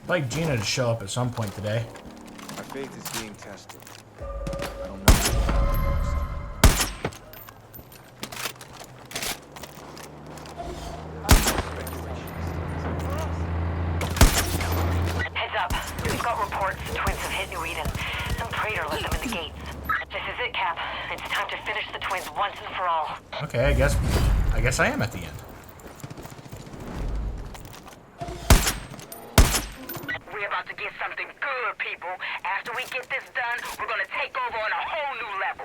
I'd like Gina to show up at some point today. My faith is being tested. I don't know what's next. Heads up. We've got reports the twins have hit New Eden. Some traitor let them in the gates. This is it, Cap. It's time to finish the twins once and for all. Okay, I guess I am at the end. We're about to get something good, people. After we get this done, we're gonna take over on a whole new level.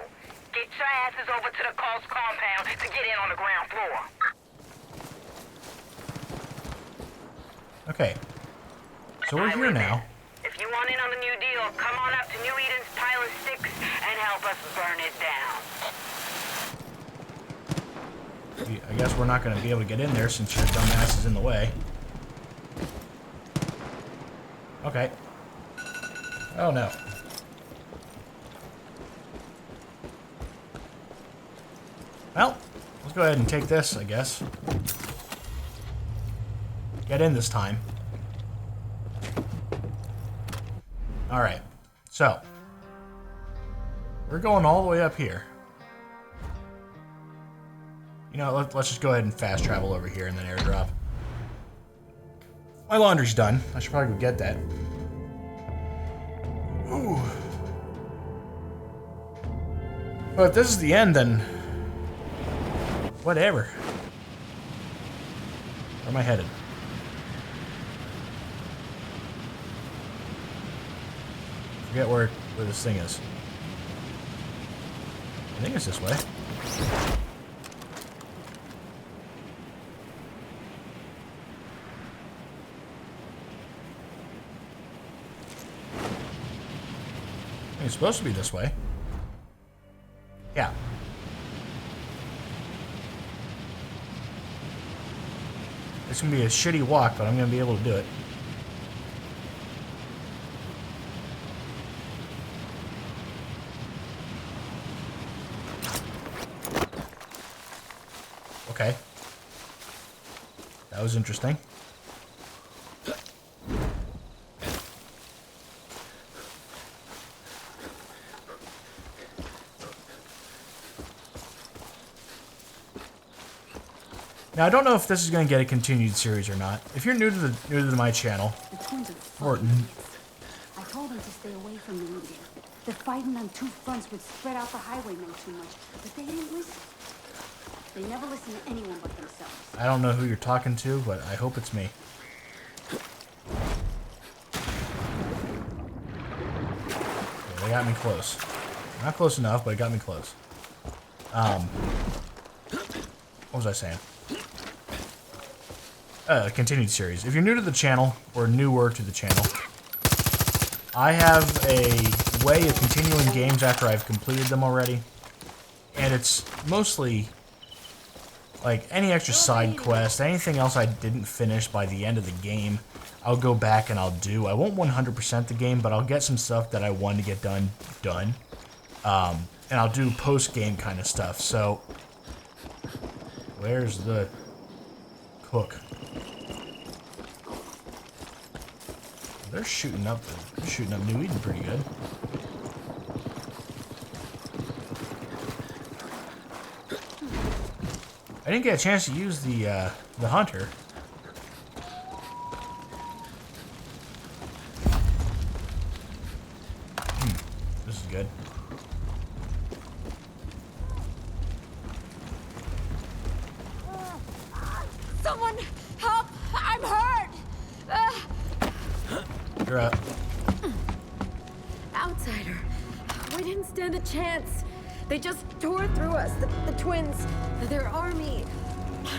Get your asses over to the Coast compound to get in on the ground floor. Okay. So we're here now. If you want in on the new deal, come on up to New Eden's pile of sticks and help us burn it down. I guess we're not going to be able to get in there since your dumbass is in the way. Okay. Oh no. Well, let's go ahead and take this, I guess. Get in this time. Alright. So. We're going all the way up here. You know, let's just go ahead and fast travel over here and then airdrop. My laundry's done. I should probably go get that. Ooh. But if this is the end, then... whatever. Where am I headed? Forget where this thing is. I think it's this way. It's supposed to be this way. Yeah. It's gonna be a shitty walk, but I'm gonna be able to do it. Okay. That was interesting. Now I don't know if this is going to get a continued series or not. If you're new to my channel, or I told them to stay away from the Eden. The fighting on two fronts would spread out the Highwaymen too much, but they didn't listen. They never listen to anyone but themselves. I don't know who you're talking to, but I hope it's me. Okay, they got me close. Not close enough, but it got me close. What was I saying? Continued series. If you're new to the channel, or newer to the channel, I have a way of continuing games after I've completed them already. And it's mostly, like, any extra side quest, anything else I didn't finish by the end of the game, I'll go back and I'll do. I won't 100% the game, but I'll get some stuff that I want to get done. And I'll do post-game kind of stuff, so... where's the cook? They're shooting up New Eden pretty good. I didn't get a chance to use the hunter. This is good. Someone help! I'm hurt! You're up. Outsider. We didn't stand a chance. They just tore through us. The twins. Their army.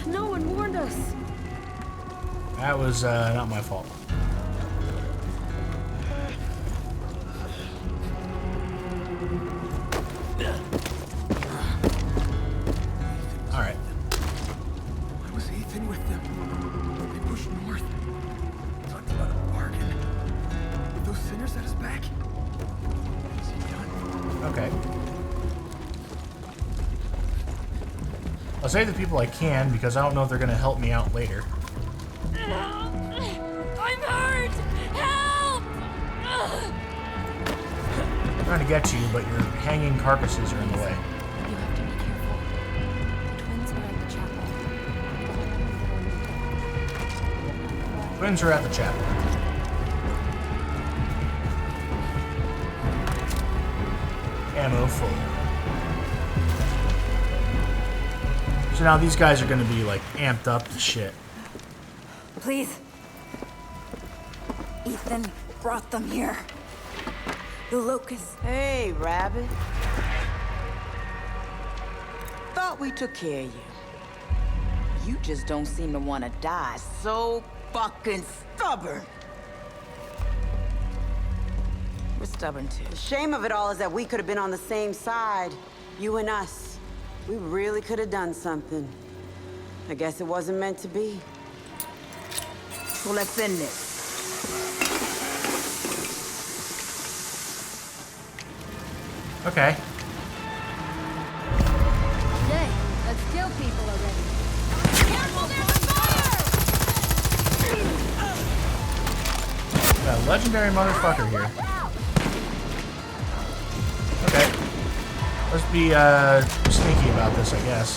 No one warned us. That was not my fault. Alright. Why was Ethan with them? They pushed north. Talked about a bargain. With those sinners at his back? Is he done? Okay. I'll save the people I can because I don't know if they're going to help me out later. I'm hurt! Help! trying to get to you, but your hanging carcasses are in the way. You have to be careful. The twins are at the chapel. Twins are at the chapel. Ammo full. So now these guys are going to be like amped up to shit. Please. Ethan brought them here. The locusts. Hey, Rabbit. Thought we took care of you. You just don't seem to want to die. So fucking stubborn. We're stubborn too. The shame of it all is that we could have been on the same side. You and us. We really could have done something. I guess it wasn't meant to be. So let's end this. Okay. Jay, let's kill people already. Careful, there's a fire! Got a legendary motherfucker here. Okay. Let's be sneaky about this, I guess.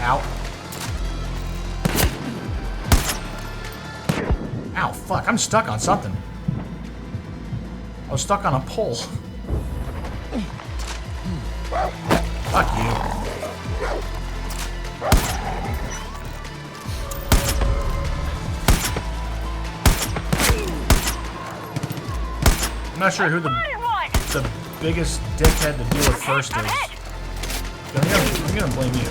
Ow. Ow, fuck, I'm stuck on something. I was stuck on a pole. Fuck you. I'm not sure who the biggest dickhead to deal with first is. I'm gonna blame you.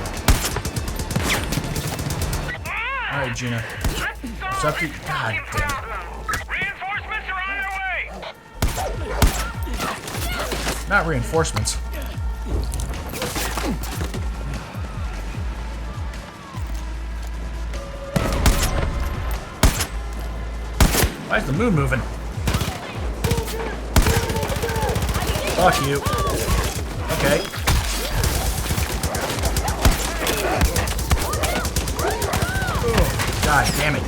Alright, Gina. It's up to you. God damn it. Reinforcements are on their way! Not reinforcements. Why is the moon moving? Fuck you. Okay. Oh, God damn it.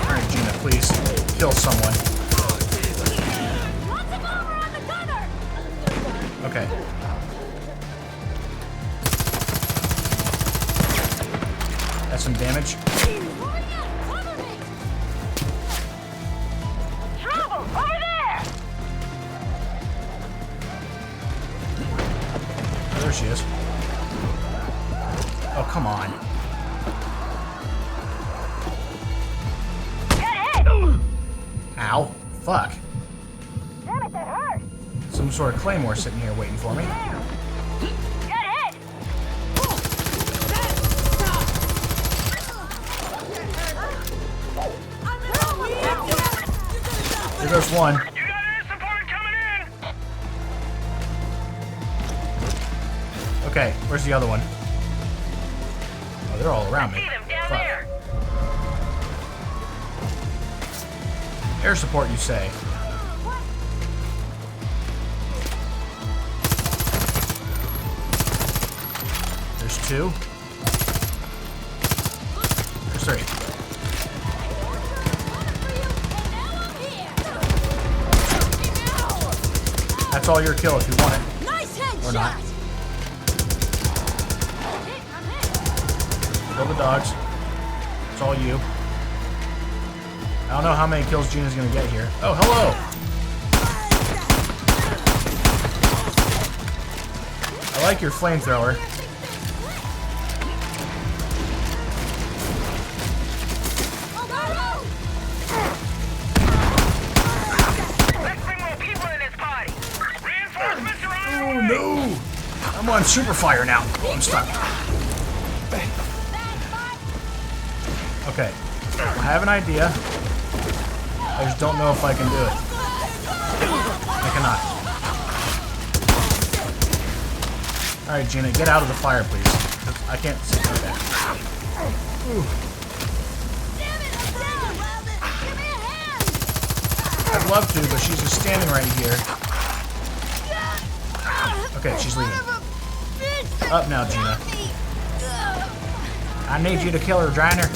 Alright, Gina, please. Kill someone. Okay. That's some damage. Trouble! Over there! Oh, there she is. Oh, come on. Get hit! Ow. Fuck. Damn it, that hurt! Some sort of claymore sitting here waiting for me. Get hit! Here goes one. You got air support coming in! Okay, where's the other one? Oh, they're all around me. See them down Fuck. there! Air support, you say? There's two. There's three. That's all your kill if you want it. Nice headshot! Or not. Kill the dogs. It's all you. I don't know how many kills Gina's gonna get here. Oh, hello! I like your flamethrower. Let's bring more people in this party! Reinforcements are on their Oh way! no! I'm on super fire now. Oh, I'm stuck. Okay. I have an idea. I just don't know if I can do it. I cannot. Alright, Gina, get out of the fire, please. I can't see that. I'd love to, but she's just standing right here. Okay, she's leaving. Up now, Gina. I need you to kill her, Driner.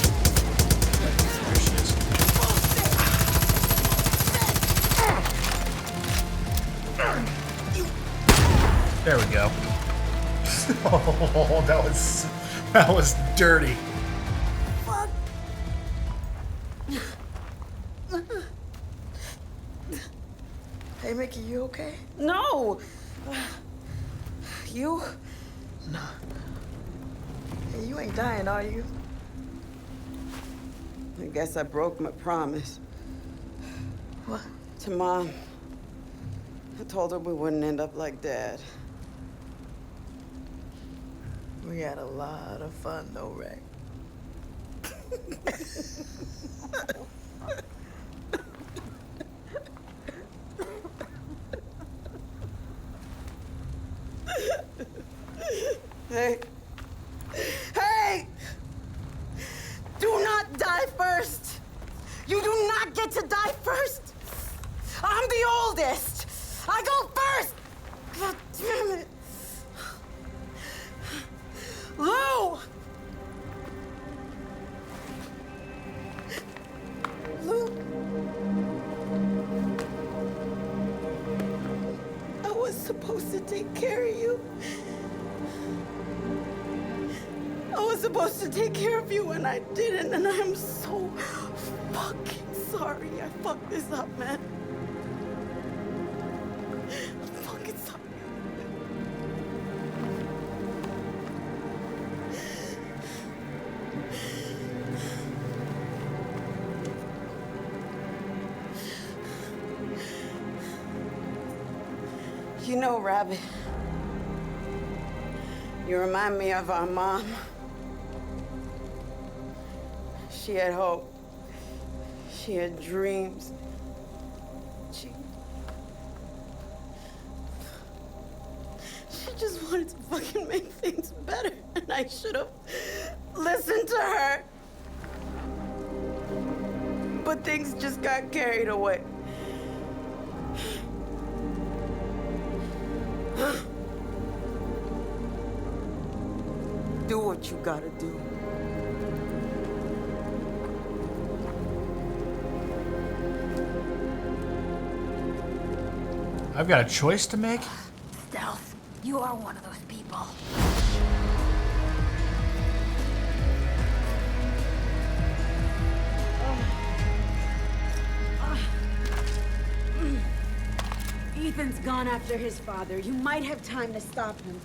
There she is. There we go. Oh, that was dirty. Fuck. Hey, Mickey, you okay? No! You? No. Hey, you ain't dying, are you? I guess I broke my promise. What? To Mom. I told her we wouldn't end up like Dad. We had a lot of fun, though, Ray. Hey. Hey! Do not die first! You do not get to die first! I'm the oldest! I go first! God damn it! Lou! Lou? I was supposed to take care of you. I was supposed to take care of you and I didn't, and I am so fucking sorry I fucked this up, man. I'm fucking sorry. You know, Rabbit, you remind me of our mom. She had hope. She had dreams. She just wanted to fucking make things better, and I should have listened to her. But things just got carried away. Do what you gotta do. I've got a choice to make? Stealth, you are one of those people. Ethan's gone after his father. You might have time to stop him.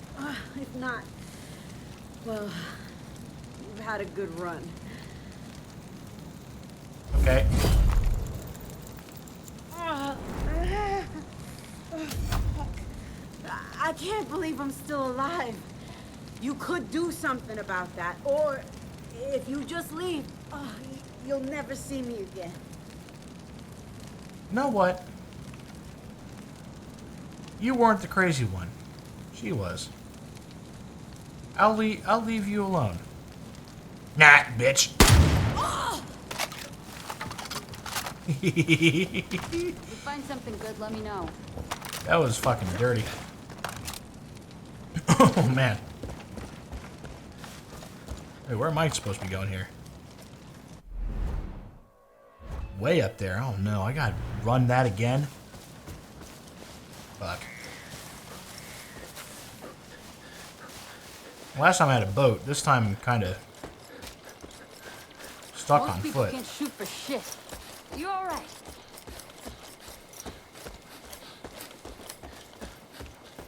If not, well, you've had a good run. Okay. I can't believe I'm still alive. You could do something about that. Or if you just leave, you'll never see me again. You know what? You weren't the crazy one. She was. I'll leave you alone. Nah, bitch. If you find something good, let me know. That was fucking dirty. Oh, man. Wait, where am I supposed to be going here? Way up there. Oh, no. I gotta run that again. Fuck. Last time I had a boat. This time I'm kind of stuck on foot. Most people can't shoot for shit. You all right?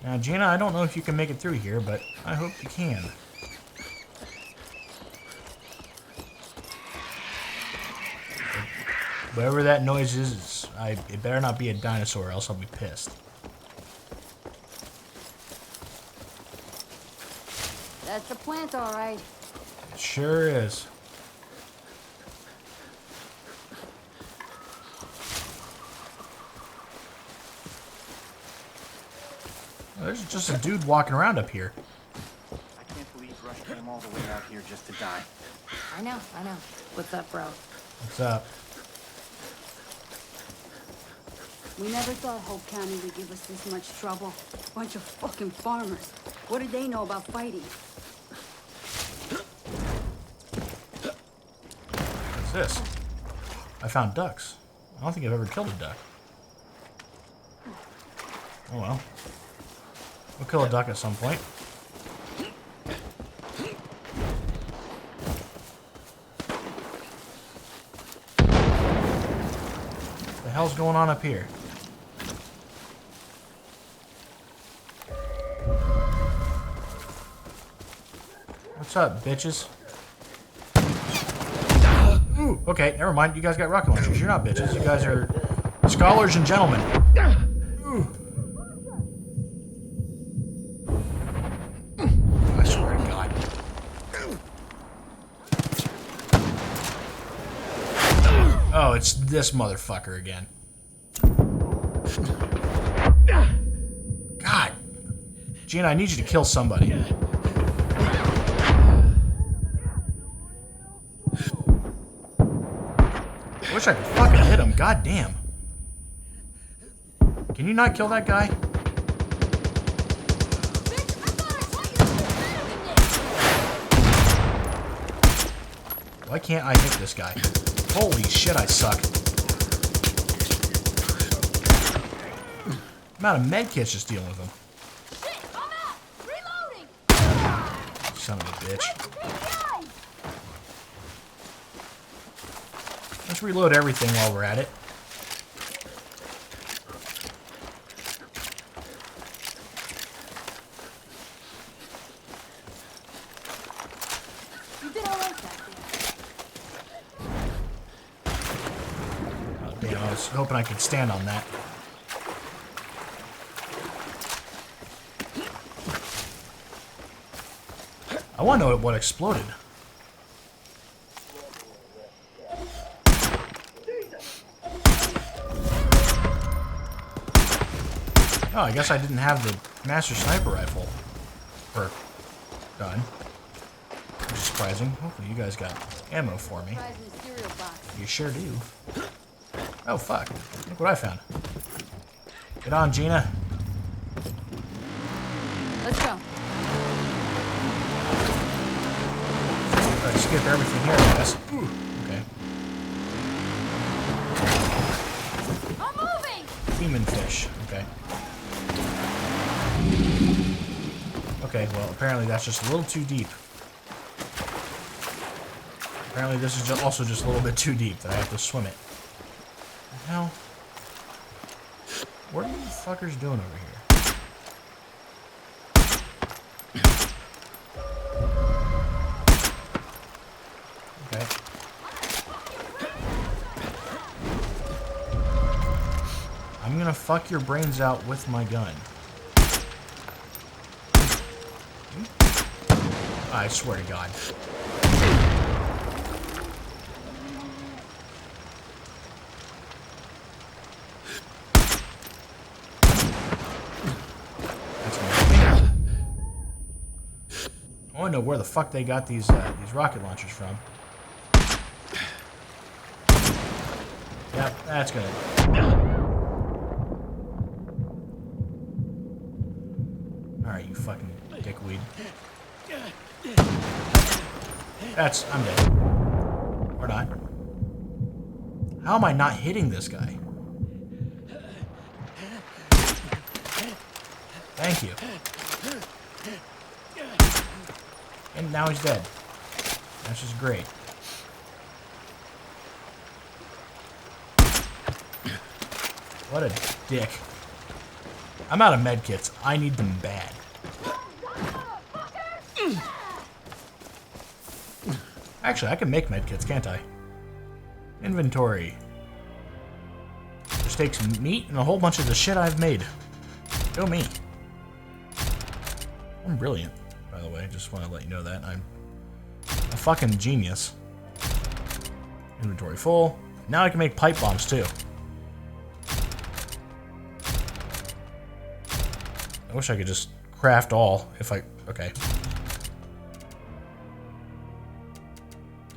Now, Gina, I don't know if you can make it through here, but I hope you can. Whatever that noise is, it better not be a dinosaur, else I'll be pissed. That's the plant, all right. It sure is. There's just a dude walking around up here. I can't believe Rush came all the way out here just to die. I know. What's up, bro? What's up? We never thought Hope County would give us this much trouble. Bunch of fucking farmers. What did they know about fighting? What's this? I found ducks. I don't think I've ever killed a duck. Oh well. We'll kill a duck at some point. What the hell's going on up here? What's up, bitches? Ooh, okay, never mind. You guys got rocket launchers. You're not bitches. You guys are scholars and gentlemen. Ooh. I swear to God. Oh, it's this motherfucker again. God. Gina, I need you to kill somebody. I wish I could fucking hit him. God damn. Can you not kill that guy? Why can't I hit this guy? Holy shit, I suck. Amount of medkits just dealing with him. Shit, I'm out! Reloading! Son of a bitch. Let's reload everything while we're at it. You did all right back there. Oh, damn, I was hoping I could stand on that. I want to know what exploded. Oh, I guess I didn't have the Master Sniper Rifle. Or gun. Which is surprising. Hopefully you guys got ammo for me. You sure do. Oh, fuck. Look what I found. Get on, Gina. Let's go. Try to skip everything here, I guess. Ooh, okay. I'm moving! Demon fish. Okay. Okay, well, apparently that's just a little too deep. Apparently this is also just a little bit too deep that I have to swim it. What the hell? What are you fuckers doing over here? Okay. I'm gonna fuck your brains out with my gun. I swear to God. That's gonna I wanna know where the fuck they got these rocket launchers from. Yep, that's gonna. Alright, you fucking dickweed. I'm dead. Or not. How am I not hitting this guy? Thank you. And now he's dead. That's just great. What a dick. I'm out of medkits. I need them bad. Actually, I can make medkits, can't I? Inventory. Just takes meat and a whole bunch of the shit I've made. Go me. I'm brilliant, by the way. Just want to let you know that. I'm a fucking genius. Inventory full. Now I can make pipe bombs, too. I wish I could just craft all if I... Okay.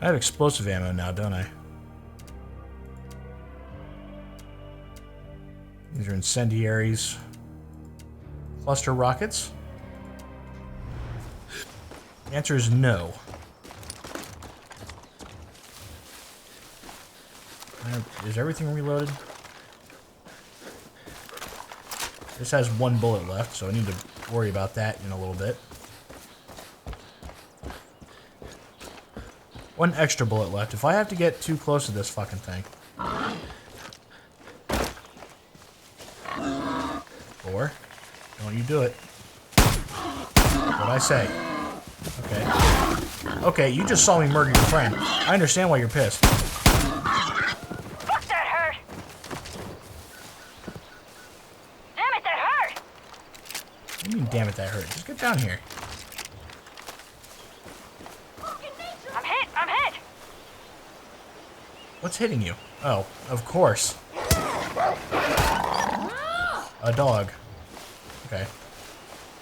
I have explosive ammo now, don't I? These are incendiaries. Cluster rockets? The answer is no. Is everything reloaded? This has 1 bullet left, so I need to worry about that in a little bit. 1 extra bullet left. If I have to get too close to this fucking thing. 4. Don't you do it. What'd I say? Okay. Okay, you just saw me murder your friend. I understand why you're pissed. Fuck, that hurt! Damn it, that hurt! What do you mean, damn it, that hurt? Just get down here. I'm hit! I'm hit! What's hitting you? Oh, of course. A dog. Okay.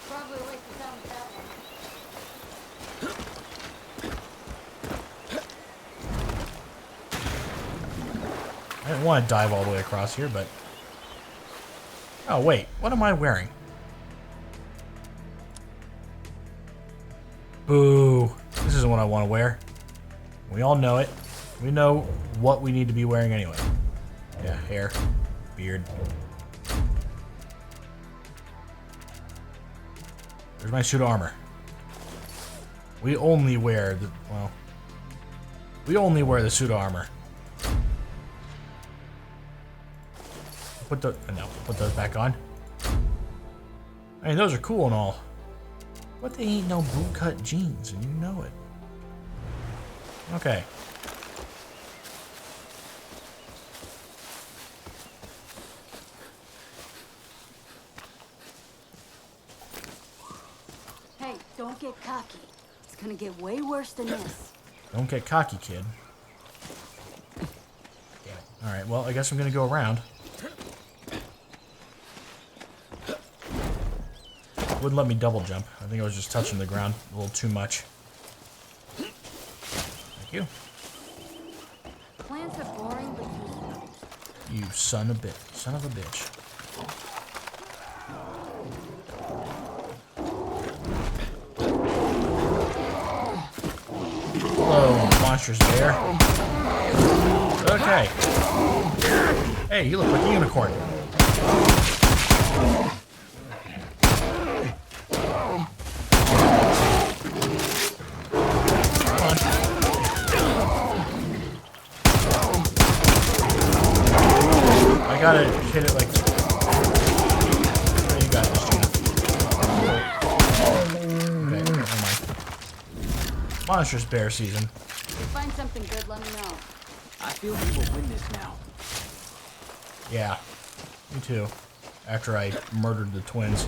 Probably a waste of time with that one. I didn't want to dive all the way across here, but... Oh, wait. What am I wearing? Boo. This isn't what I want to wear. We all know it. We know what we need to be wearing anyway. Yeah, hair. Beard. There's my suit of armor. We only wear the... Well... We only wear the suit of armor. Put the... No, put those back on. I mean, those are cool and all. But they ain't no bootcut jeans, and you know it. Okay. Hey, don't get cocky. It's gonna get way worse than this. Don't get cocky, kid. Damn it. Alright, well, I guess I'm gonna go around. Wouldn't let me double jump. I think I was just touching the ground a little too much. Thank you. Plants are boring, but useful. You son of a bitch. Hello, monstrous bear. Okay. Hey, you look like a unicorn. I gotta hit it like... Oh, you got this, Gina. Okay, never mind. Monstrous bear season. If you find something good, let me know. I feel we will win this now. Yeah, me too. After I murdered the twins.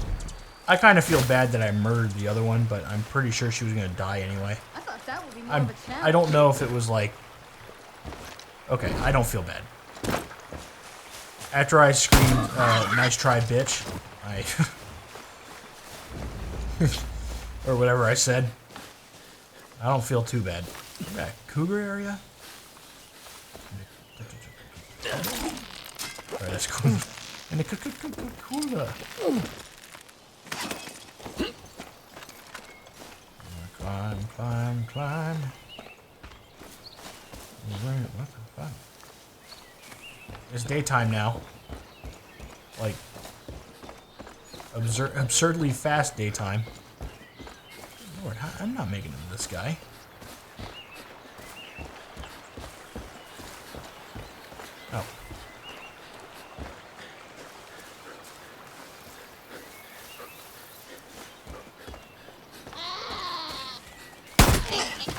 I kind of feel bad that I murdered the other one, but I'm pretty sure she was gonna die anyway. I thought that would be more of a challenge. I don't know if it was like... Okay, I don't feel bad. After I screamed, nice try, bitch, I... or whatever I said. I don't feel too bad. Yeah, cougar area? Alright, that's cool. And the cougar. Climb, climb, climb. What the fuck? It's daytime now. Like, absurdly fast daytime. Lord, I'm not making it to this guy. Oh.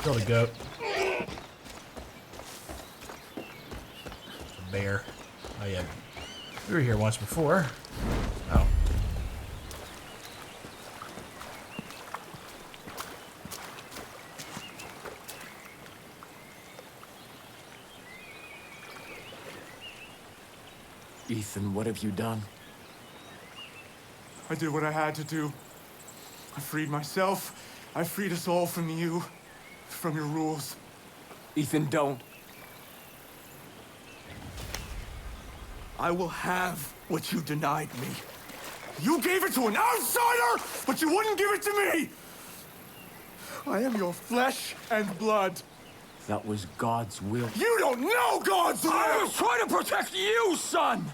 Kill the goat. The bear. Oh yeah. We were here once before. Oh. Ethan, what have you done? I did what I had to do. I freed myself. I freed us all from you. From your rules. Ethan, don't. I will have what you denied me. You gave it to an outsider, but you wouldn't give it to me! I am your flesh and blood. That was God's will. You don't know God's will! I was trying to protect you, son!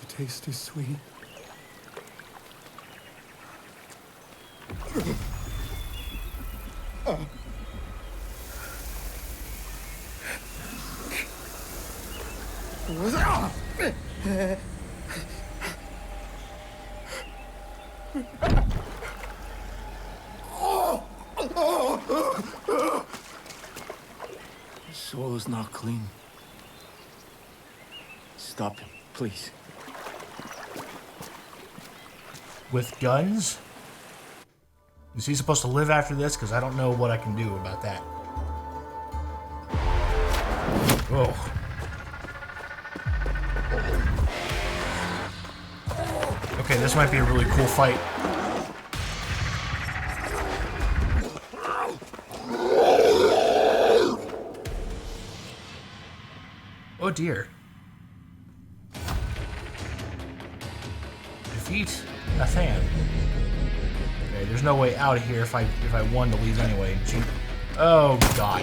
The taste is sweet. His soul is not clean. Stop him, please. With guns? Is he supposed to live after this? Because I don't know what I can do about that. Oh. Okay, this might be a really cool fight. Oh dear. Defeat Nathan. Okay, there's no way out of here if I won to leave anyway. Oh god.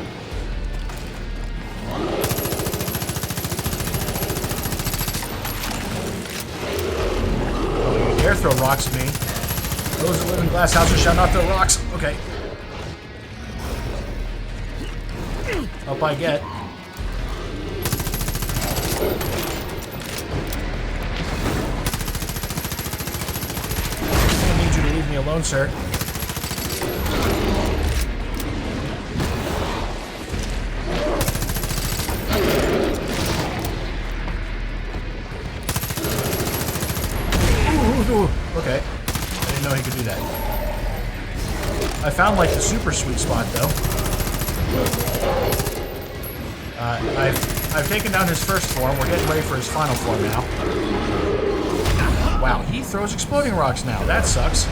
Oh, you dare throw rocks at me. Those that live in glass houses shall not throw rocks. Okay. Hope I get. I need you to leave me alone, sir. Okay. I didn't know he could do that. I found like the super sweet spot though. I've taken down his first form. We're getting ready for his final form now. Wow, he throws exploding rocks now. That sucks.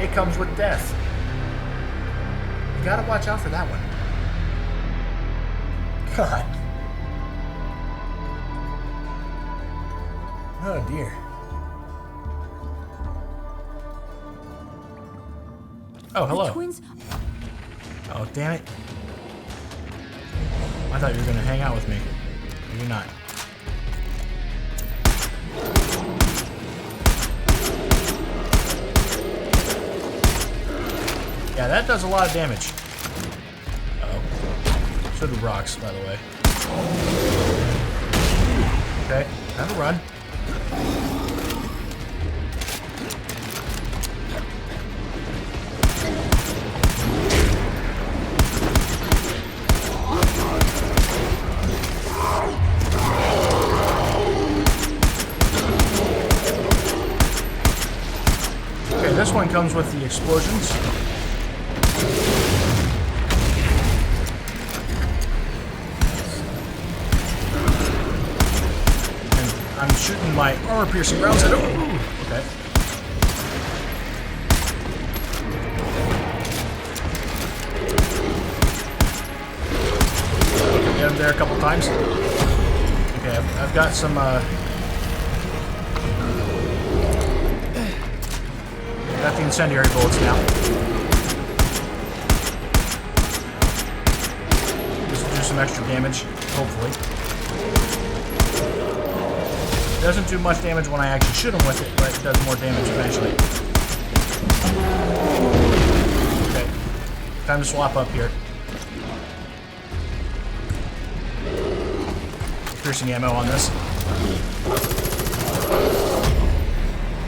It comes with death. You gotta watch out for that one. God. Oh dear. Oh, hello. The twins. Oh, damn it. I thought you were going to hang out with me. But you're not. Yeah, that does a lot of damage. Uh-oh. So do rocks, by the way. Okay, have a run. This one comes with the explosions. And I'm shooting my armor-piercing rounds at him. Okay. Get him there a couple times. Okay, I've got some, got the incendiary bullets now. This will do some extra damage, hopefully. It doesn't do much damage when I actually shoot him with it, but it does more damage eventually. Okay, time to swap up here. Piercing ammo on this.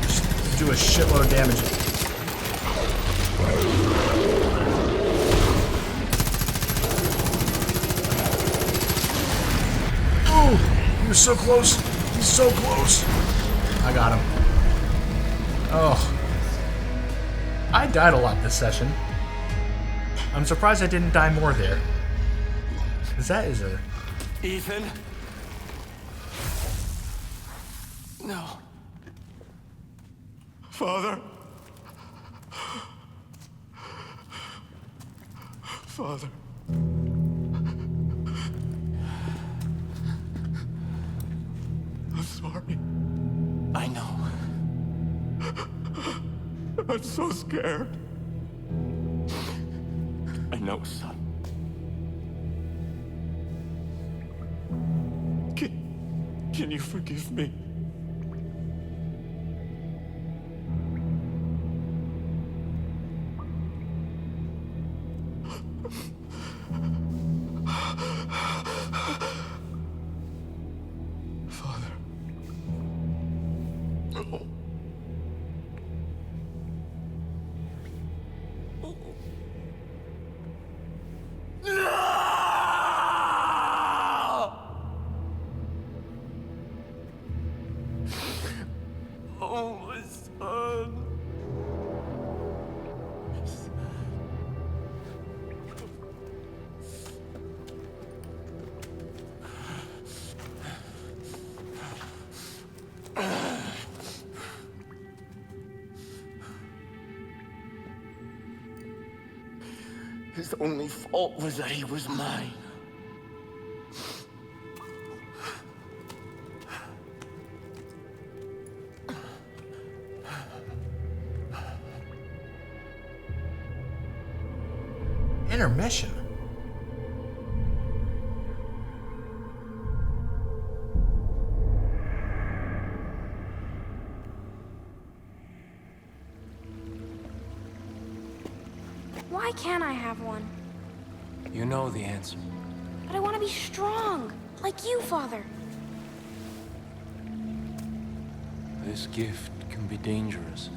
Just do a shitload of damage. He was so close. He's so close. I got him. Oh. I died a lot this session. I'm surprised I didn't die more there. Because that is a... Ethan? No. Father? Father? I'm sorry. I know. I'm so scared. I know, son. Can you forgive me? Father. Oh. Oh, my son. His only fault was that he was mine. Intermission. Why can't I have one? You know the answer. But I want to be strong, like you, Father. This gift can be dangerous.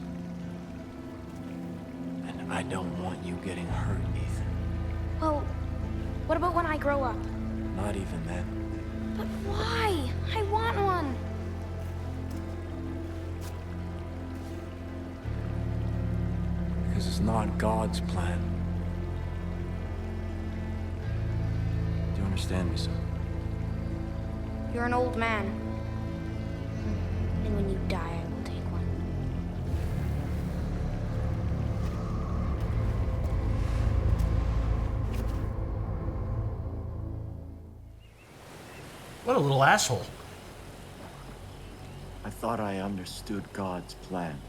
And I don't want you getting hurt, Ethan. Well, what about when I grow up? Not even then. But why? I want one. Because it's not God's plan. Do you understand me, son? You're an old man. And when you die, I will take one. What a little asshole. I thought I understood God's plan.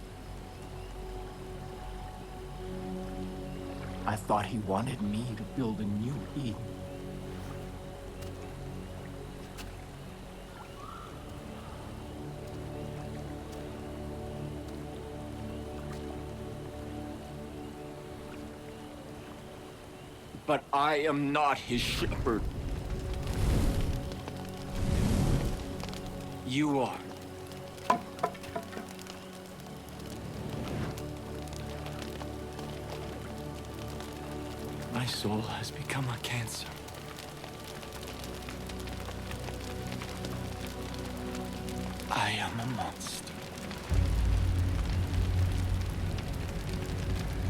I thought he wanted me to build a new Eden. But I am not his shepherd. You are. My soul has become a cancer. I am a monster.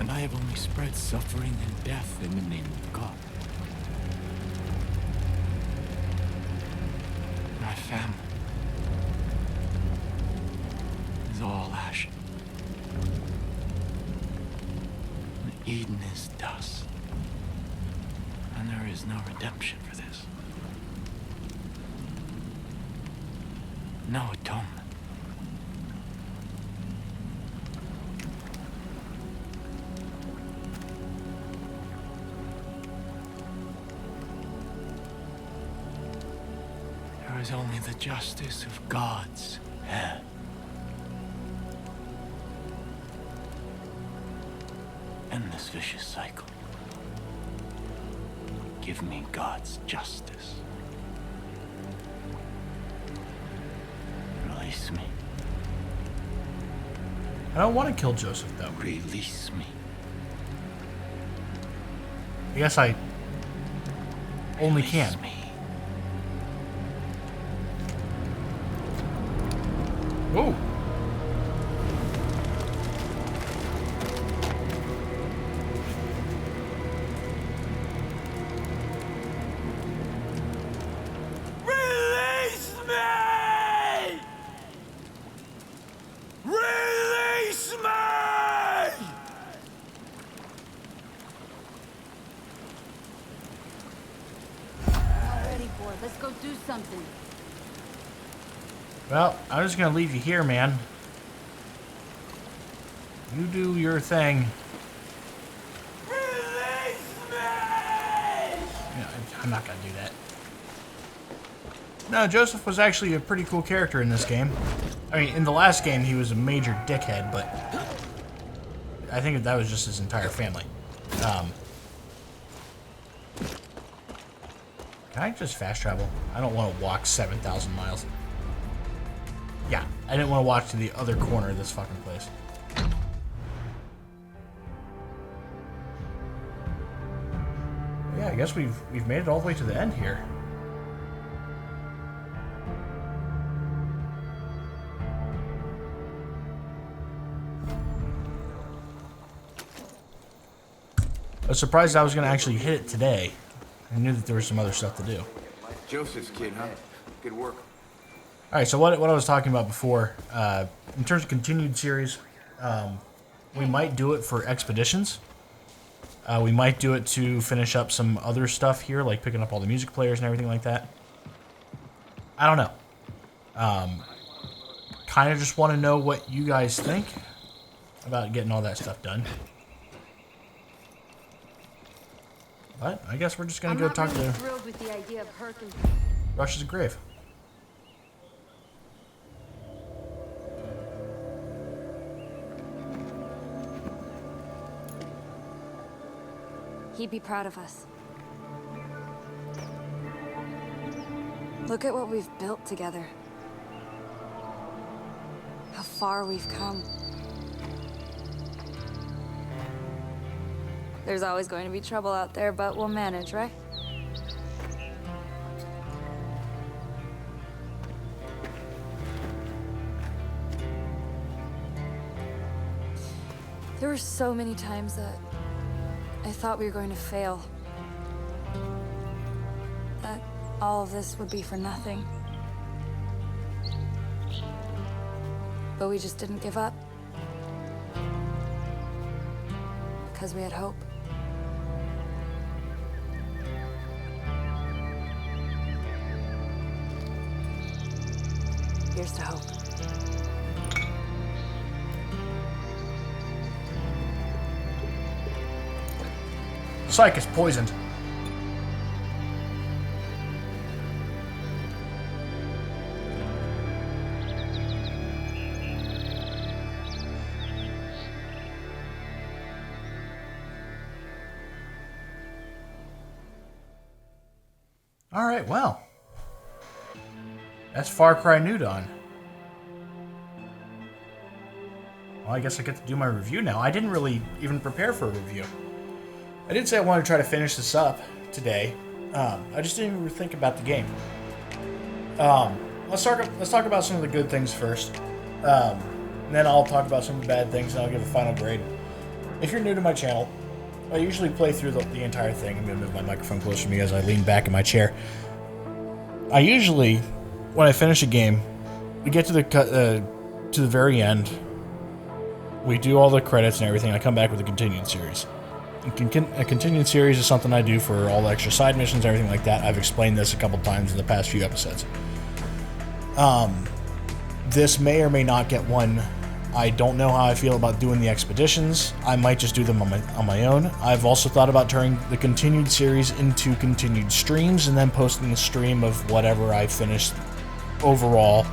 And I have only spread suffering and death in the name of God. My family is all ash. Eden is dust. And there is no redemption for this. No atonement. There is only the justice of God's hand. End this vicious cycle. Give me God's justice. Release me. I don't want to kill Joseph, though. Release me. I guess I only Release can. me. Ooh. Release me! Release me! Already, boy. Let's go do something. Well, I'm just gonna leave you here, man. You do your thing. Release me! Yeah, I'm not gonna do that. No, Joseph was actually a pretty cool character in this game. I mean, in the last game, he was a major dickhead, but I think that was just his entire family. Can I just fast travel? I don't want to walk 7,000 miles. Yeah, I didn't want to walk to the other corner of this fucking place. Yeah, I guess we've made it all the way to the end here. I was surprised I was going to actually hit it today. I knew that there was some other stuff to do. Joseph's kid, huh? Good work. Alright, so what I was talking about before, in terms of continued series, we might do it for expeditions. We might do it to finish up some other stuff here, like picking up all the music players and everything like that. I don't know. Kind of just want to know what you guys think about getting all that stuff done. But I guess we're just gonna go talk to thrilled with the idea of Herc and Rush's grave. He'd be proud of us. Look at what we've built together. How far we've come. There's always going to be trouble out there, but we'll manage, right? There were so many times that I thought we were going to fail. That all of this would be for nothing. But we just didn't give up. Because we had hope. Here's to hope. Psych is poisoned. Alright, well. That's Far Cry New Dawn. Well, I guess I get to do my review now. I didn't really even prepare for a review. I did say I wanted to try to finish this up today. I just didn't even think about the game. Let's talk about some of the good things first. And then I'll talk about some of the bad things, and I'll give a final grade. If you're new to my channel, I usually play through the entire thing. I'm going to move my microphone closer to me as I lean back in my chair. I usually, when I finish a game, we get to the very end. We do all the credits and everything. I come back with a continued series. A continued series is something I do for all the extra side missions, everything like that. I've explained this a couple times in the past few episodes. This may or may not get one. I don't know how I feel about doing the expeditions. I might just do them on my own. I've also thought about turning the continued series into continued streams and then posting the stream of whatever I finished overall,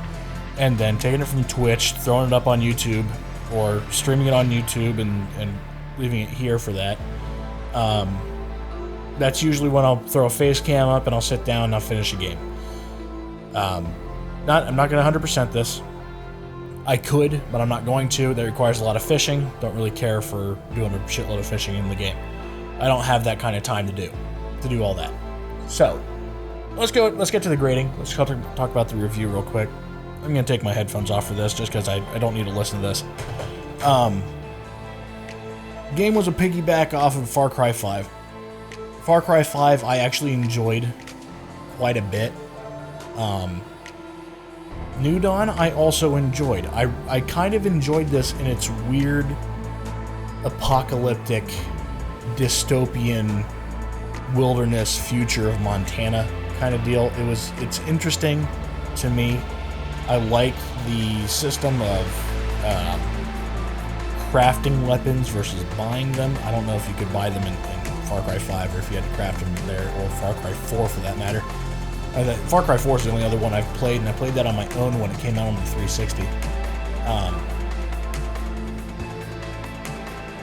and then taking it from Twitch, throwing it up on YouTube, or streaming it on YouTube and leaving it here for that. That's usually when I'll throw a face cam up and I'll sit down and I'll finish a game. I'm not going to 100% this. I could, but I'm not going to. That requires a lot of fishing. Don't really care for doing a shitload of fishing in the game. I don't have that kind of time to do all that. So, let's get to the grading. Let's talk about the review real quick. I'm going to take my headphones off for this just because I don't need to listen to this. Game was a piggyback off of Far Cry 5. Far Cry 5 I actually enjoyed quite a bit. New Dawn I also enjoyed. I kind of enjoyed this in its weird apocalyptic dystopian wilderness future of Montana kind of deal. It's interesting to me. I like the system of crafting weapons versus buying them. I don't know if you could buy them in Far Cry 5 or if you had to craft them there, or Far Cry 4 for that matter. Far Cry 4 is the only other one I've played, and I played that on my own when it came out on the 360.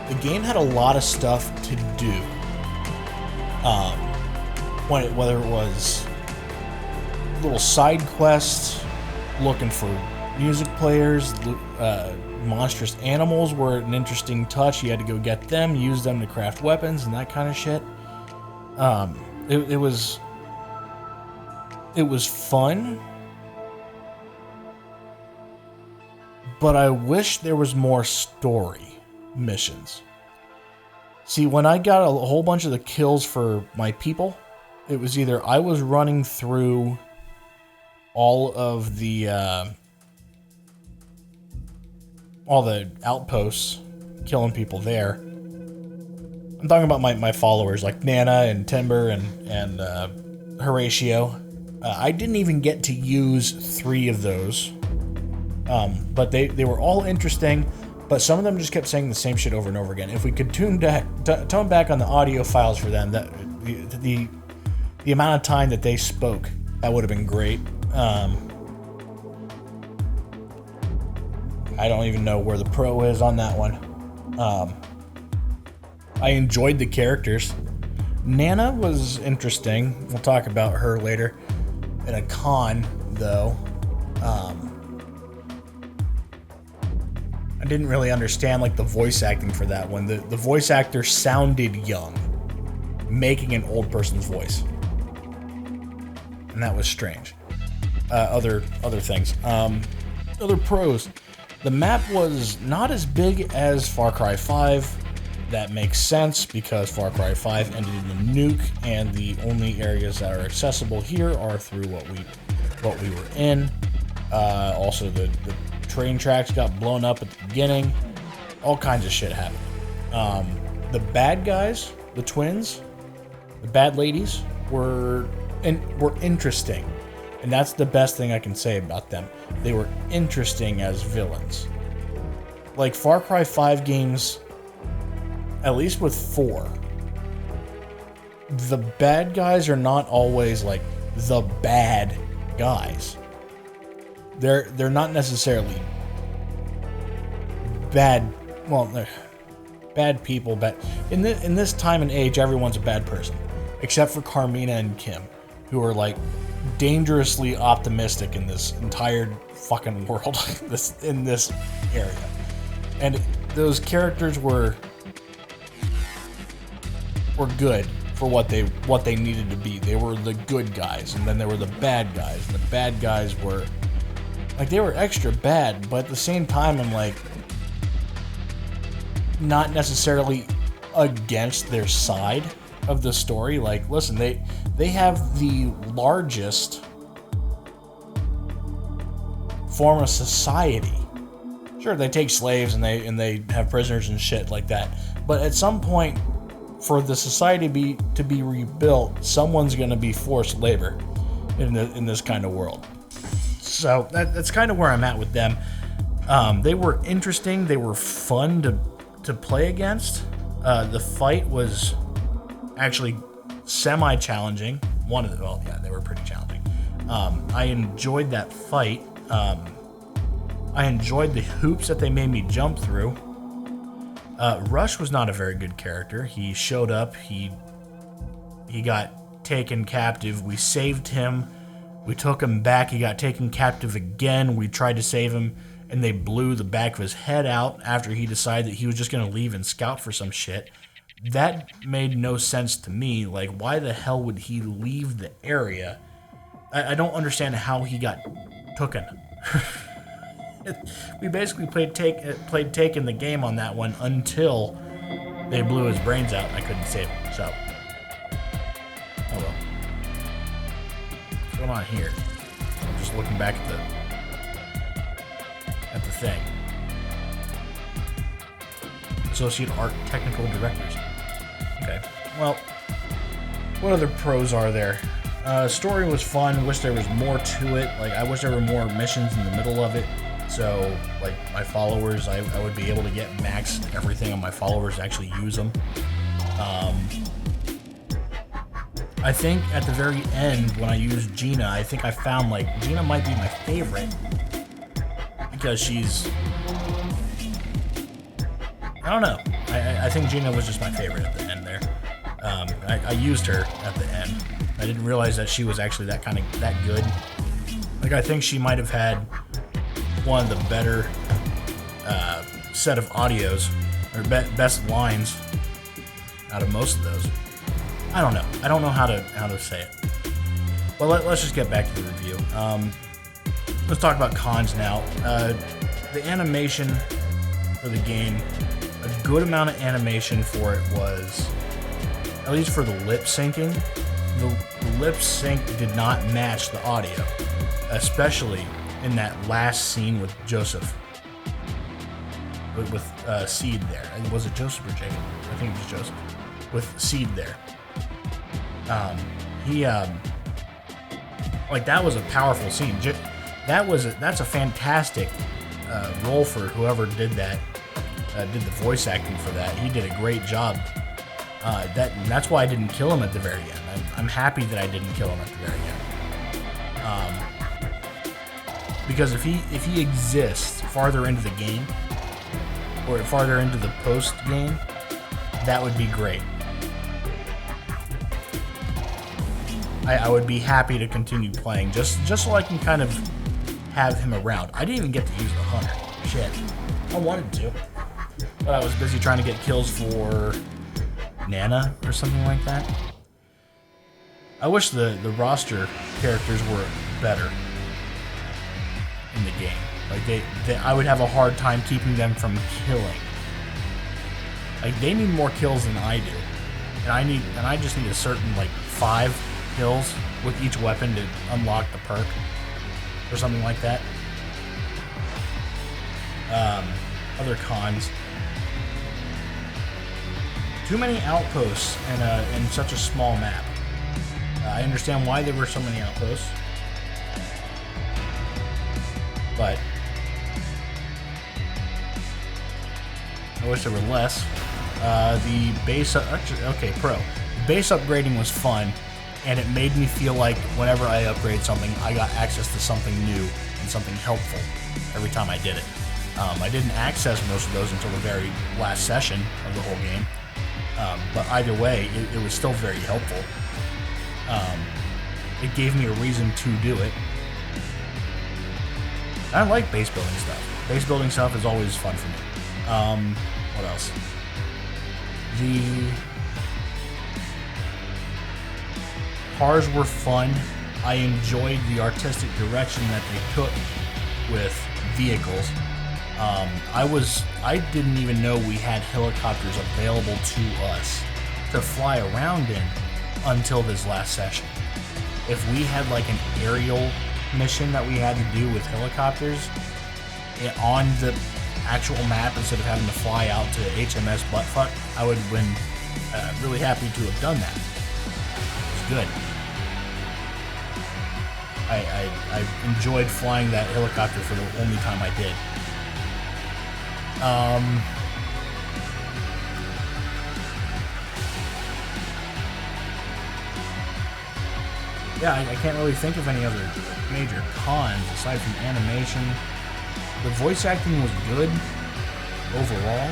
The game had a lot of stuff to do. Whether it was little side quests, looking for music players, monstrous animals were an interesting touch. You had to go get them, use them to craft weapons and that kind of shit. It was fun, but I wish there was more story missions. See, when I got a whole bunch of the kills for my people, it was either I was running through all the outposts, killing people there. I'm talking about my followers like Nana and Timber and Horatio. I didn't even get to use 3 of those, but they were all interesting. But some of them just kept saying the same shit over and over again. If we could tone back on the audio files for them, that the amount of time that they spoke, that would have been great. I don't even know where the pro is on that one. I enjoyed the characters. Nana was interesting. We'll talk about her later. In a con, though, I didn't really understand like the voice acting for that one. The voice actor sounded young, making an old person's voice, and that was strange. Other things. Other pros. The map was not as big as Far Cry 5. That makes sense because Far Cry 5 ended in the nuke, and the only areas that are accessible here are through what we were in. Also, the train tracks got blown up at the beginning. All kinds of shit happened. The bad guys, the twins, the bad ladies were interesting, and that's the best thing I can say about them. They were interesting as villains. Like Far Cry 5 games. At least with 4, the bad guys are not always like the bad guys. They're not necessarily bad. Well, they're bad people, but in this time and age, everyone's a bad person, except for Carmina and Kim, who are like dangerously optimistic in this entire fucking world, in this area, and those characters were good for what they needed to be. They were the good guys, and then there were the bad guys. And the bad guys were like, they were extra bad, but at the same time, I'm like not necessarily against their side of the story. Like, listen, they have the largest form of society. Sure, they take slaves and they have prisoners and shit like that, but at some point, for the society to be rebuilt, someone's going to be forced labor in this kind of world. So that's kind of where I'm at with them. They were interesting. They were fun to play against. The fight was actually semi-challenging. They were pretty challenging. I enjoyed that fight. I enjoyed the hoops that they made me jump through. Rush was not a very good character. He showed up, he got taken captive, we saved him, we took him back, he got taken captive again, we tried to save him, and they blew the back of his head out after he decided that he was just going to leave and scout for some shit. That made no sense to me. Like, why the hell would he leave the area? I don't understand how he got taken. We basically played take in the game on that one until they blew his brains out and I couldn't save him. So, oh well. What's going on here? I'm just looking back at the thing. Associate Art Technical Directors. Okay. Well, what other pros are there? Story was fun. Wish there was more to it. Like, I wish there were more missions in the middle of it. So, like, my followers, I would be able to get max everything on my followers to actually use them. I think at the very end, when I used Gina, I think I found, like, Gina might be my favorite. Because she's... I don't know. I think Gina was just my favorite at the end there. I used her at the end. I didn't realize that she was actually that good. Like, I think she might have had one of the better set of audios, or best lines out of most of those. I don't know. I don't know how to say it. Well, let's just get back to the review. Let's talk about cons now. The animation for the game, a good amount of animation for it was, at least for the lip syncing, the lip sync did not match the audio, especially in that last scene with Joseph. With Seed there. Was it Joseph or Jacob? I think it was Joseph. With Seed there. Like, that was a powerful scene. That's a fantastic role for whoever did that, did the voice acting for that. He did a great job. That's why I didn't kill him at the very end. I'm happy that I didn't kill him at the very end. Because if he exists farther into the game, or farther into the post game, that would be great. I would be happy to continue playing just so I can kind of have him around. I didn't even get to use the hunter. Shit. I wanted to, but I was busy trying to get kills for Nana or something like that. I wish the roster characters were better in the game. Like, I would have a hard time keeping them from killing. Like, they need more kills than I do, and I just need a certain, like, 5 kills with each weapon to unlock the perk or something like that. Other cons: too many outposts in such a small map. I understand why there were so many outposts, but I wish there were less. The base base upgrading was fun, and it made me feel like whenever I upgrade something, I got access to something new and something helpful every time I did it. I didn't access most of those until the very last session of the whole game, but either way, it was still very helpful. It gave me a reason to do it. I like base building stuff. Base building stuff is always fun for me. What else? The cars were fun. I enjoyed the artistic direction that they took with vehicles. I didn't even know we had helicopters available to us to fly around in until this last session. If we had like an aerial mission that we had to do with helicopters on the actual map instead of having to fly out to HMS Buttfuck, I would have been really happy to have done that. It's good. I enjoyed flying that helicopter for the only time I did. Yeah, I can't really think of any other major cons aside from animation. The voice acting was good overall.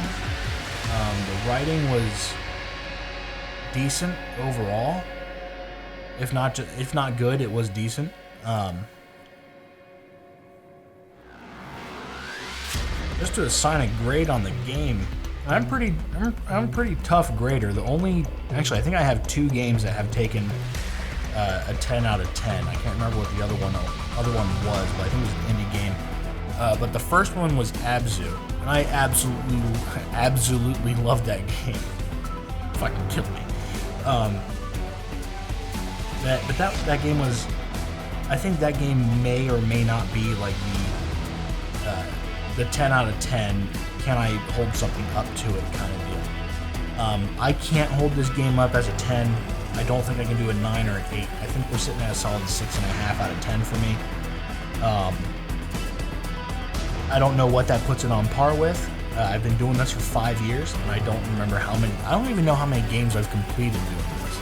The writing was decent overall. If not good, it was decent. Just to assign a grade on the game, I'm a pretty tough grader. Actually, I think I have 2 games that have taken a 10 out of 10. I can't remember what the other one was, but I think it was an indie game. But the first one was Abzu, and I absolutely loved that game. Fucking killed me. That game was. I think that game may or may not be like the 10 out of 10. Can I hold something up to it kind of deal? I can't hold this game up as a 10. I don't think I can do a 9 or an 8. I think we're sitting at a solid 6.5 out of 10 for me. I don't know what that puts it on par with. I've been doing this for 5 years, and I don't remember how many. I don't even know how many games I've completed doing this.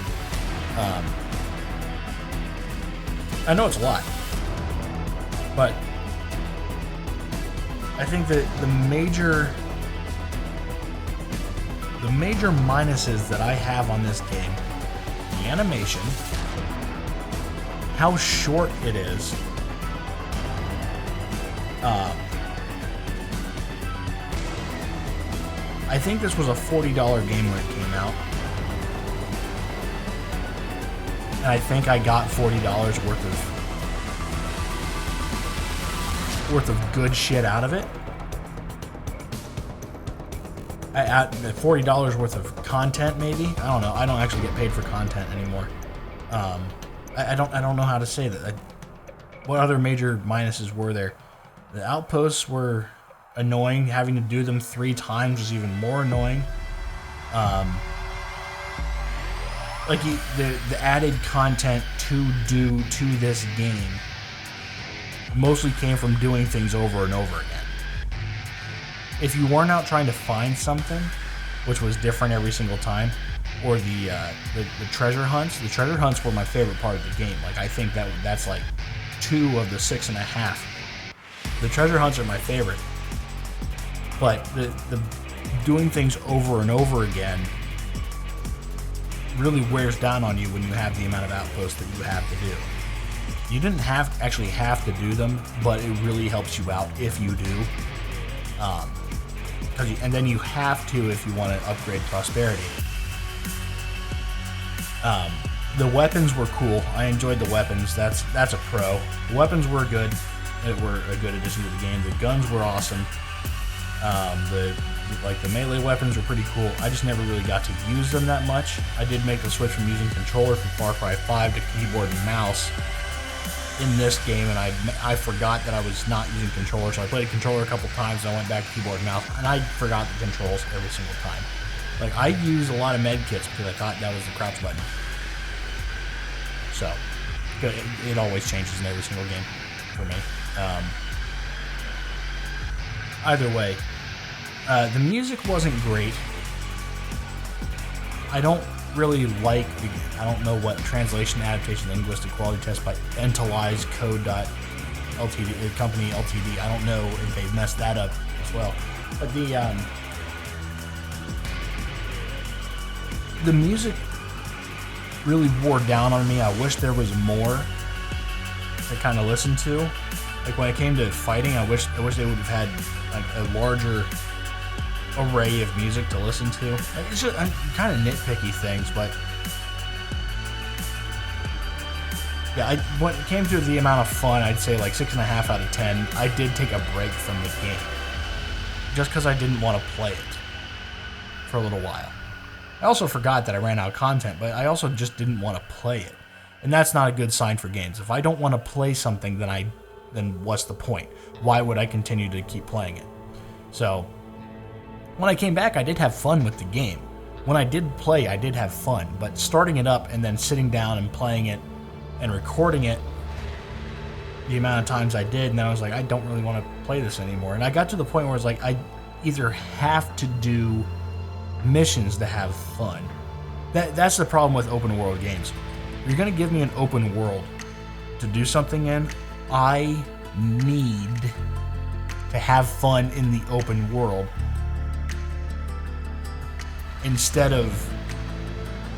I know it's a lot, but I think that the major minuses that I have on this game, the animation, how short it is, I think this was a $40 game when it came out. And I think I got $40 worth of good shit out of it. At $40 worth of content, maybe. I don't know. I don't actually get paid for content anymore. I don't know how to say that. What other major minuses were there? The outposts were annoying. Having to do them 3 times was even more annoying. Like the added content to do to this game mostly came from doing things over and over again. If you weren't out trying to find something, which was different every single time, or the treasure hunts were my favorite part of the game. Like, I think that's like 2 of the 6.5. The treasure hunts are my favorite, but the doing things over and over again really wears down on you when you have the amount of outposts that you have to do. You didn't actually have to do them, but it really helps you out if you do. And then you have to if you want to upgrade prosperity. The weapons were cool. I enjoyed the weapons. That's a pro. The weapons were good. They were a good addition to the game. The guns were awesome. The melee weapons were pretty cool. I just never really got to use them that much. I did make the switch from using controller from Far Cry 5 to keyboard and mouse in this game, and I forgot that I was not using controller, so I played a controller a couple times, and I went back to keyboard and mouse, and I forgot the controls every single time. Like, I use a lot of med kits because I thought that was the crouch button. So, it always changes in every single game for me. Either way, the music wasn't great. I don't really like, I don't know what translation, adaptation, linguistic quality test by Entalize Code.ltd, company Ltd. I don't know if they messed that up as well. But the music really wore down on me. I wish there was more to kind of listen to. Like, when it came to fighting, I wish they would have had like a larger array of music to listen to. It's just kind of nitpicky things, but yeah, when it came to the amount of fun, I'd say like 6.5 out of 10. I did take a break from the game just because I didn't want to play it for a little while. I also forgot that I ran out of content, but I also just didn't want to play it, and that's not a good sign for games. If I don't want to play something, then what's the point? Why would I continue to keep playing it? So when I came back, I did have fun with the game. When I did play, I did have fun, but starting it up and then sitting down and playing it and recording it the amount of times I did, and then I was like, I don't really want to play this anymore. And I got to the point where it's like, I either have to do missions to have fun. That's the problem with open world games. If you're going to give me an open world to do something in, I need to have fun in the open world instead of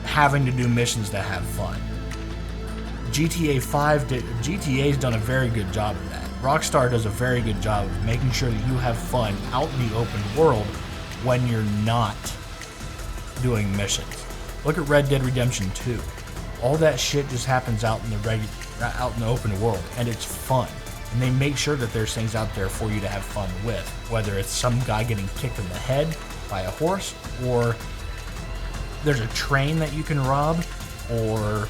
having to do missions that have fun. GTA's done a very good job of that. Rockstar does a very good job of making sure that you have fun out in the open world when you're not doing missions. Look at Red Dead Redemption 2. All that shit just happens out in the open world, and it's fun. And they make sure that there's things out there for you to have fun with, whether it's some guy getting kicked in the head by a horse, or there's a train that you can rob, or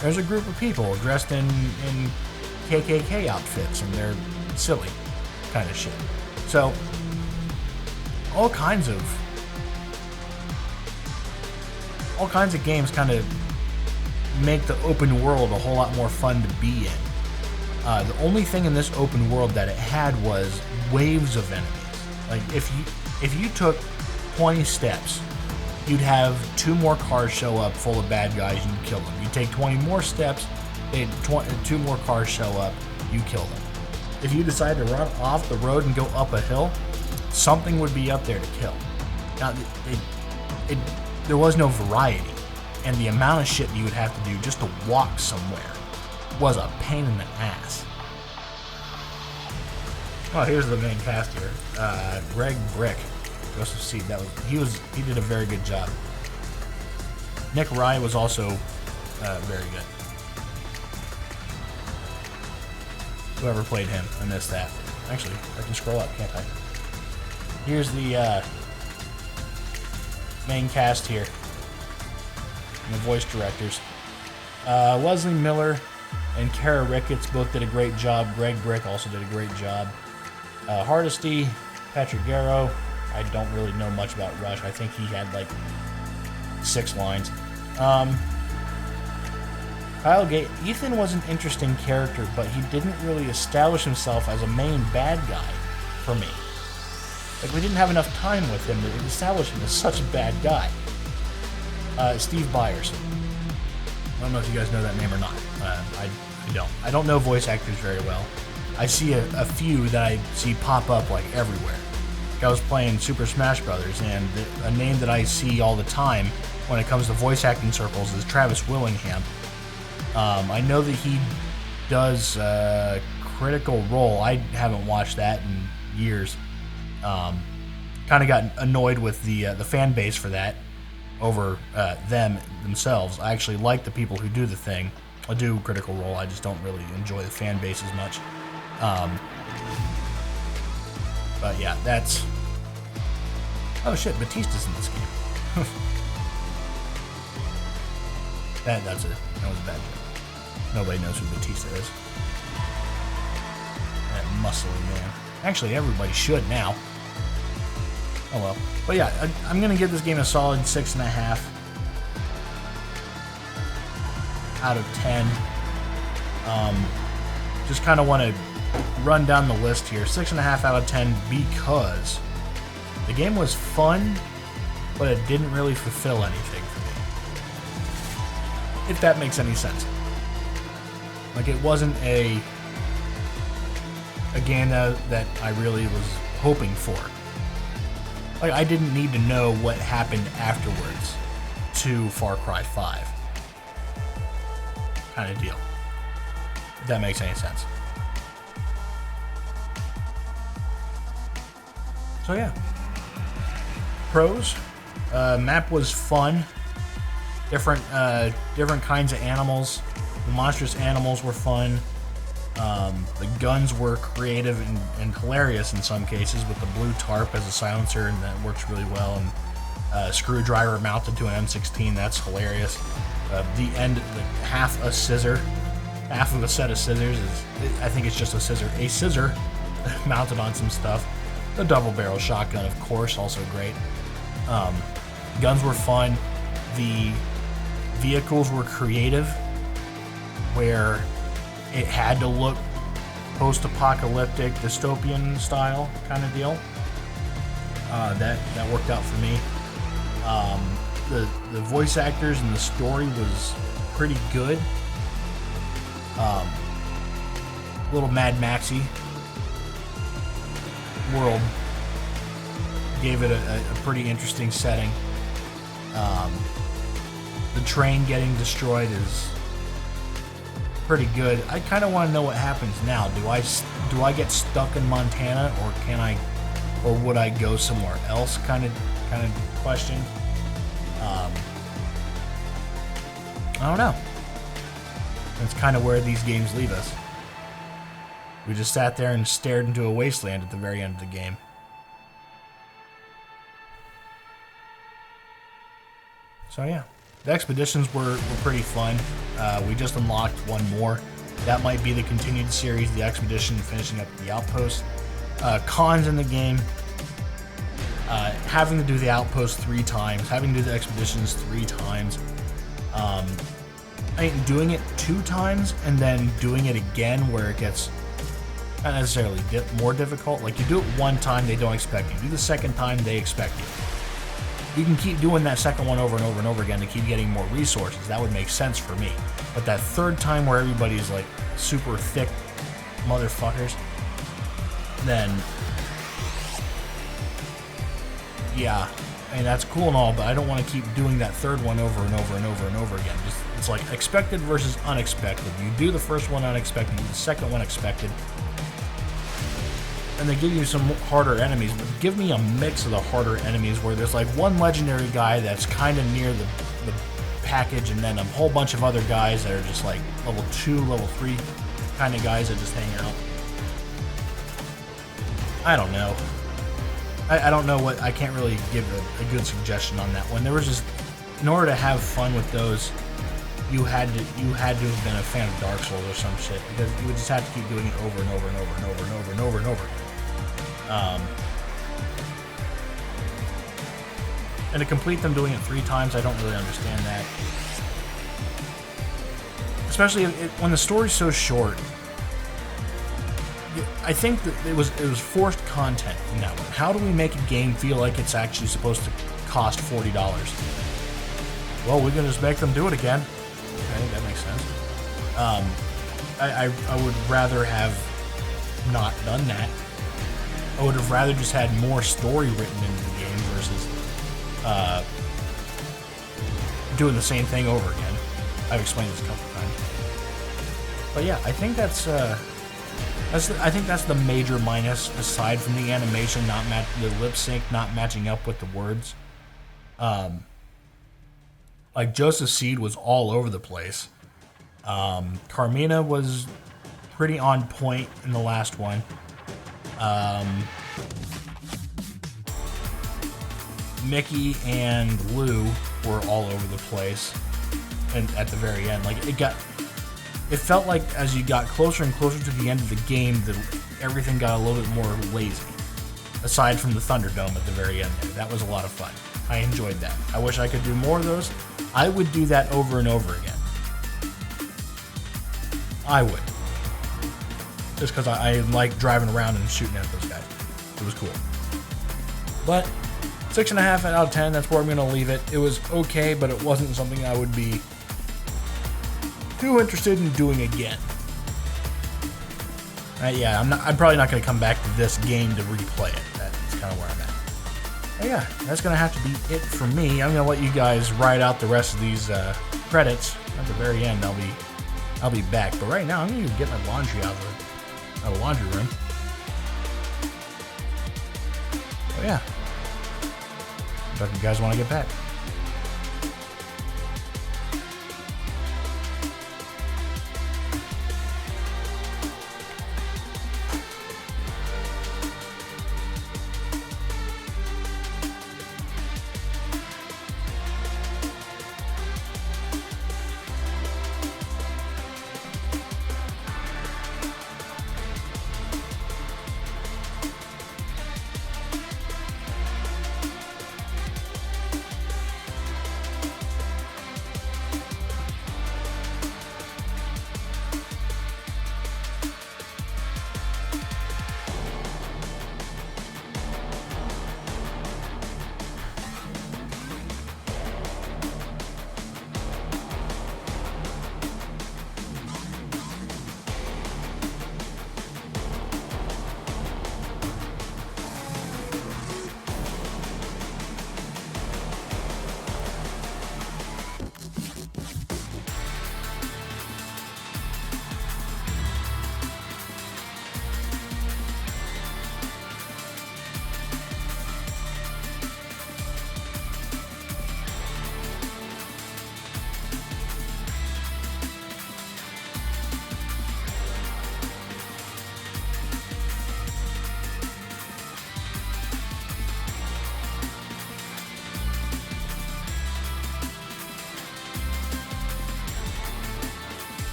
there's a group of people dressed in KKK outfits and they're silly kind of shit. So all kinds of games kind of make the open world a whole lot more fun to be in. The only thing in this open world that it had was waves of enemies. Like, if you took 20 steps, you'd have 2 more cars show up full of bad guys and you'd kill them. You take 20 more steps, two more cars show up, you kill them. If you decide to run off the road and go up a hill, something would be up there to kill. Now, there was no variety, and the amount of shit you would have to do just to walk somewhere was a pain in the ass. Oh, here's the main cast here. Greg Brick, Joseph Seed. He did a very good job. Nick Rye was also very good. Whoever played him, I missed that. Actually, I can scroll up, can't I? Here's the main cast here. And the voice directors. Leslie Miller and Kara Ricketts both did a great job. Greg Brick also did a great job. Hardesty, Patrick Garrow. I don't really know much about Rush. I think he had like 6 lines. Kyle Gate. Ethan was an interesting character, but he didn't really establish himself as a main bad guy for me. Like, we didn't have enough time with him to establish him as such a bad guy. Steve Byers. I don't know if you guys know that name or not. I don't. I don't know voice actors very well. I see a few that I see pop up like everywhere. Like, I was playing Super Smash Brothers, and a name that I see all the time when it comes to voice acting circles is Travis Willingham. I know that he does Critical Role. I haven't watched that in years. Kind of got annoyed with the fan base for that over them themselves. I actually like the people who do the thing. I do Critical Role. I just don't really enjoy the fan base as much. But yeah, that's... Oh shit, Batista's in this game. that was a bad joke. Nobody knows who Batista is. That muscly man. Actually, everybody should now. Oh well. But yeah, I'm going to give this game a solid 6.5 out of 10. Just kind of want to run down the list here. 6.5 out of 10 because the game was fun, but it didn't really fulfill anything for me. If that makes any sense. Like, it wasn't a game that I really was hoping for. Like, I didn't need to know what happened afterwards to Far Cry 5. Kind of deal. If that makes any sense. So yeah. Pros. Map was fun. Different kinds of animals. The monstrous animals were fun. The guns were creative and hilarious in some cases, with the blue tarp as a silencer, and that works really well. And screwdriver mounted to an M16, that's hilarious. The end, half a scissor, half of a set of scissors is, I think it's just a scissor mounted on some stuff. The double barrel shotgun, of course, also great. Guns were fun. The vehicles were creative, where it had to look post-apocalyptic, dystopian style kind of deal. That worked out for me. The voice actors and the story was pretty good. Little Mad Maxy world gave it a pretty interesting setting. The train getting destroyed is pretty good. I kind of want to know what happens now. Do I get stuck in Montana, or would I go somewhere else? Kind of question. I don't know. That's kind of where these games leave us. We just sat there and stared into a wasteland at the very end of the game. So yeah, the expeditions were pretty fun. We just unlocked one more. That might be the continued series, the expedition, finishing up the outpost. Cons in the game: having to do the outpost 3 times, having to do the expeditions 3 times. I think doing it 2 times and then doing it again where it gets not necessarily more difficult. Like, you do it 1 time, they don't expect you. Do the 2nd time, they expect you. you can keep doing that second one over and over and over again to keep getting more resources. That would make sense for me. But that third time where everybody's like super thick motherfuckers, then yeah, I mean that's cool and all, but I don't want to keep doing that third one over and over and over and over again. Just, it's like expected versus unexpected. You do the first one unexpected, you do the second one expected, and they give you some harder enemies, but give me a mix of the harder enemies where there's like one legendary guy that's kind of near the package, and then a whole bunch of other guys that are just like level 2, level 3 kind of guys that just hang out. I don't know. I don't know what, I can't really give a good suggestion on that one. There was just, in order to have fun with those, you had to have been a fan of Dark Souls or some shit, because you would just have to keep doing it over and over and over and over and over and over and over. And to complete them doing it 3 times, I don't really understand that. Especially when the story's so short. I think that it was forced content in that one. How do we make a game feel like it's actually supposed to cost $40? Well, we can just make them do it again. Okay, that makes sense. I would rather have not done that. I would have rather just had more story written into the game versus doing the same thing over again. I've explained this a couple times. But yeah, I think that's the major minus, aside from the animation the lip sync not matching up with the words. Like Joseph Seed was all over the place. Carmina was pretty on point in the last one. Mickey and Lou were all over the place, and at the very end, like it felt like as you got closer and closer to the end of the game, that everything got a little bit more lazy. Aside from the Thunderdome at the very end there, that was a lot of fun. I enjoyed that. I wish I could do more of those. I would do that over and over again. I would. Just because I like driving around and shooting at those guys. It was cool. But 6.5 out of 10, that's where I'm going to leave it. It was okay, but it wasn't something I would be too interested in doing again. Yeah, I'm probably not going to come back to this game to replay it. That's kind of where I'm at. But yeah, that's going to have to be it for me. I'm going to let you guys ride out the rest of these credits. At the very end, I'll be back. But right now, I'm going to get my laundry out of the laundry room. Oh yeah. But if you guys want to get back.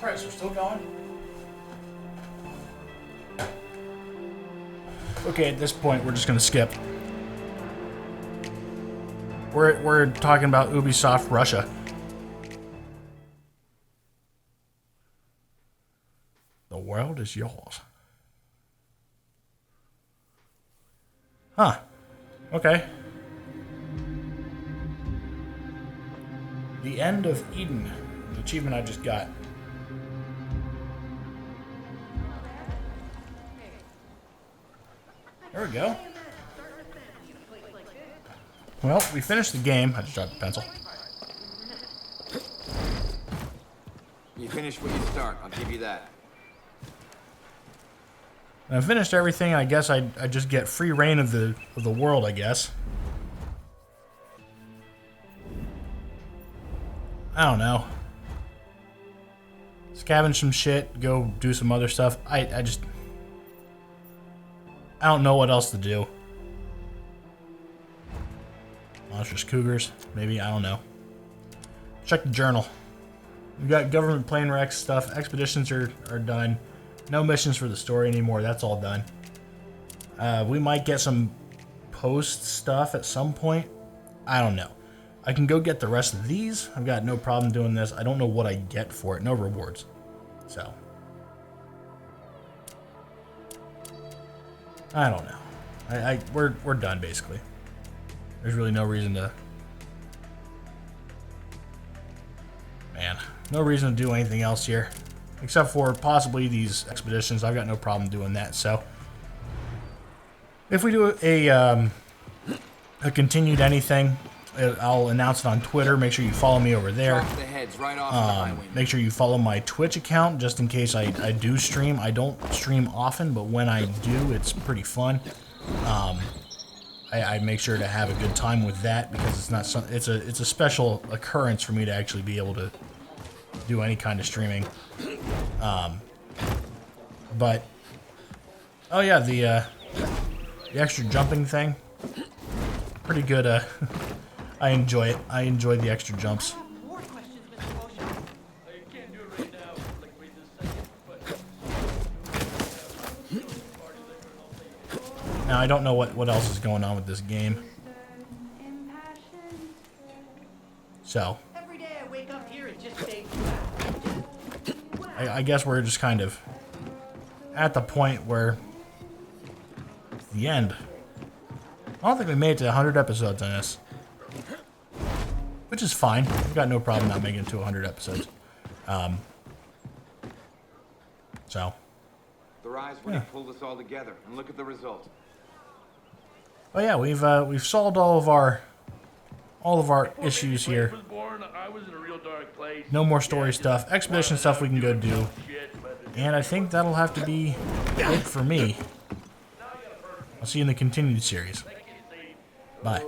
Christ, we're still going? Okay, at this point, we're just gonna skip. We're talking about Ubisoft Russia. The world is yours. Huh. Okay. The End of Eden. The achievement I just got. There we go. Well, we finished the game. I just dropped the pencil. You finish what you start. I'll give you that. And I finished everything. I guess I just get free reign of the world, I guess. I don't know. Scavenge some shit, go do some other stuff. I don't know what else to do. Monstrous cougars, maybe, I don't know. Check the journal. We've got government plane wrecks stuff. Expeditions are done. No missions for the story anymore. That's all done. We might get some post stuff at some point. I don't know. I can go get the rest of these. I've got no problem doing this. I don't know what I get for it. No rewards. So. I don't know. We're done, basically. There's really no reason to... Man. No reason to do anything else here. Except for possibly these expeditions. I've got no problem doing that, so... If we do a continued anything, I'll announce it on Twitter. Make sure you follow me over there. Drop the heads right off of the highway. Make sure you follow my Twitch account, just in case I do stream. I don't stream often, but when I do, it's pretty fun. I make sure to have a good time with that, because it's not some, it's a special occurrence for me to actually be able to do any kind of streaming. But oh yeah, the extra jumping thing, pretty good. I enjoy it. I enjoy the extra jumps. Now, I don't know what else is going on with this game. So, I guess we're just kind of at the point where it's the end. I don't think we made it to 100 episodes on this. Which is fine. I've got no problem not making it to 100 episodes. So. The rise when he pulled us all together, and look at the result. Oh yeah, we've solved all of our issues here. No more story stuff. Expedition stuff we can go do. And I think that'll have to be it for me. I'll see you in the continued series. Bye.